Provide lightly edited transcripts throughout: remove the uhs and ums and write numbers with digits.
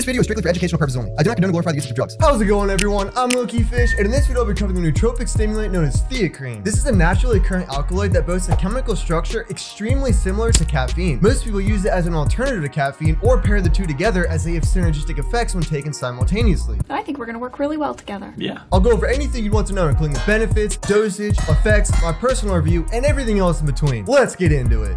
video is strictly for educational purposes only. I do not condone or glorify the usage of drugs. How's it going, everyone? I'm Low-Key Fish, and in this video I'll be covering the nootropic stimulant known as Theacrine. This is a naturally occurring alkaloid that boasts a chemical structure extremely similar to caffeine. Most people use it as an alternative to caffeine or pair the two together as they have synergistic effects when taken simultaneously. I think we're gonna work really well together. Yeah. I'll go over anything you'd want to know, including the benefits, dosage, effects, my personal review, and everything else in between. Let's get into it.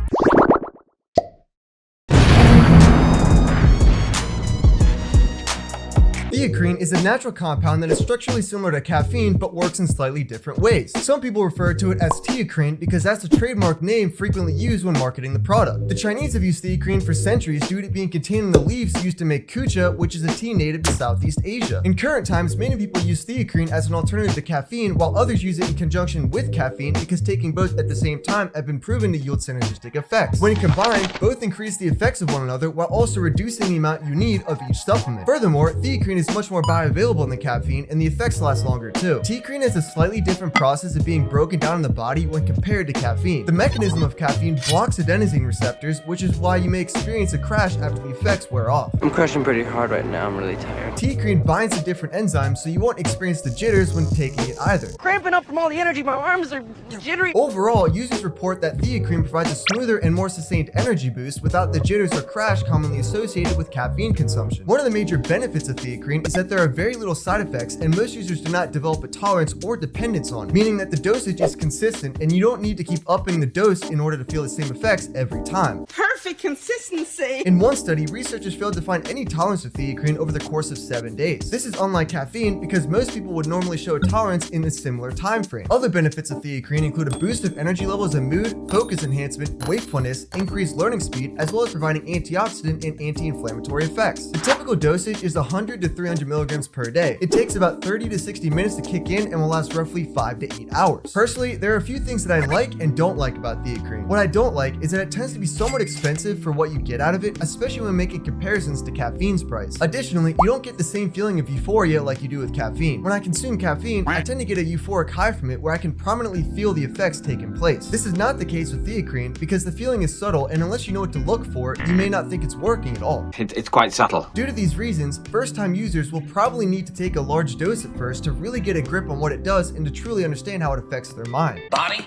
Theacrine is a natural compound that is structurally similar to caffeine but works in slightly different ways. Some people refer to it as Teacrine because that's the trademark name frequently used when marketing the product. The Chinese have used Theacrine for centuries due to it being contained in the leaves used to make 𝗧𝗪𝗔𝗔𝗚, which is a tea native to Southeast Asia. In current times, many people use Theacrine as an alternative to caffeine, while others use it in conjunction with caffeine because taking both at the same time have been proven to yield synergistic effects. When combined, both increase the effects of one another while also reducing the amount you need of each supplement. Furthermore, Theacrine is much more bioavailable than caffeine, and the effects last longer too. Teacrine is a slightly different process of being broken down in the body when compared to caffeine. The mechanism of caffeine blocks adenosine receptors, which is why you may experience a crash after the effects wear off. I'm crashing pretty hard right now. I'm really tired. Teacrine binds to different enzymes, so you won't experience the jitters when taking it either. Cramping up from all the energy. My arms are jittery. Overall, users report that Theacrine provides a smoother and more sustained energy boost without the jitters or crash commonly associated with caffeine consumption. One of the major benefits of Theacrine is that there are very little side effects, and most users do not develop a tolerance or dependence on it, meaning that the dosage is consistent and you don't need to keep upping the dose in order to feel the same effects every time. Perfect consistency. In one study, researchers failed to find any tolerance to Theacrine over the course of 7 days. This is unlike caffeine because most people would normally show a tolerance in a similar time frame. Other benefits of Theacrine include a boost of energy levels and mood, focus enhancement, wakefulness, increased learning speed, as well as providing antioxidant and anti-inflammatory effects. The typical dosage is 100 to 300 milligrams per day. It takes about 30 to 60 minutes to kick in and will last roughly 5 to 8 hours. Personally, there are a few things that I like and don't like about Theacrine. What I don't like is that it tends to be somewhat expensive for what you get out of it, especially when making comparisons to caffeine's price. Additionally, you don't get the same feeling of euphoria like you do with caffeine. When I consume caffeine, I tend to get a euphoric high from it where I can prominently feel the effects taking place. This is not the case with Theacrine because the feeling is subtle, and unless you know what to look for, you may not think it's working at all. It's quite subtle. Due to these reasons, first-time users will probably need to take a large dose at first to really get a grip on what it does and to truly understand how it affects their mind. Body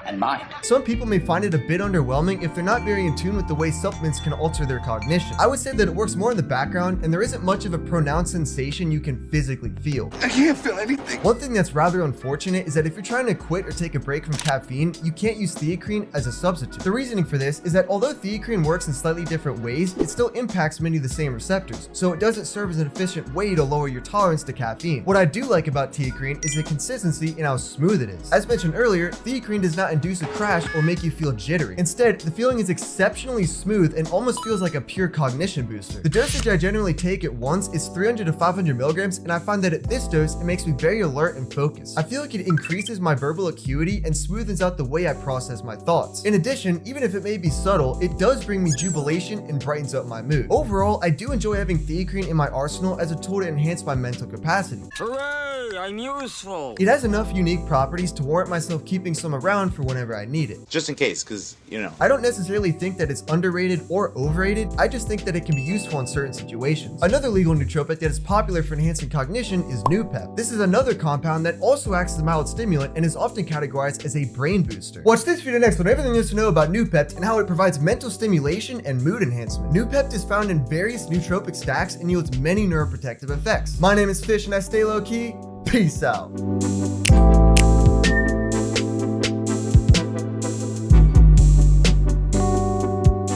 and mind. Some people may find it a bit underwhelming if they're not very in tune with the way supplements can alter their cognition. I would say that it works more in the background and there isn't much of a pronounced sensation you can physically feel. I can't feel anything. One thing that's rather unfortunate is that if you're trying to quit or take a break from caffeine, you can't use Theacrine as a substitute. The reasoning for this is that although Theacrine works in slightly different ways, it still impacts many of the same receptors, so it doesn't serve as an efficient way to lower your tolerance to caffeine. What I do like about Teacrine is the consistency and how smooth it is. As mentioned earlier, Theacrine does not induce a crash or make you feel jittery. Instead, the feeling is exceptionally smooth and almost feels like a pure cognition booster. The dosage I generally take at once is 300 to 500 milligrams, and I find that at this dose, it makes me very alert and focused. I feel like it increases my verbal acuity and smoothens out the way I process my thoughts. In addition, even if it may be subtle, it does bring me jubilation and brightens up my mood. Overall, I do enjoy having Theacrine in my arsenal as a tool to enhance my mental capacity. Hooray! I'm useful. It has enough unique properties to warrant myself keeping some around for whenever I need it. Just in case, because, you know. I don't necessarily think that it's underrated or overrated, I just think that it can be useful in certain situations. Another legal nootropic that is popular for enhancing cognition is Nootropic. This is another compound that also acts as a mild stimulant and is often categorized as a brain booster. Watch this video next on everything there is to know about Nootropic and how it provides mental stimulation and mood enhancement. Nootropic is found in various nootropic stacks and yields many neuroprotective effects. My name is Fish and I stay low key. Peace out.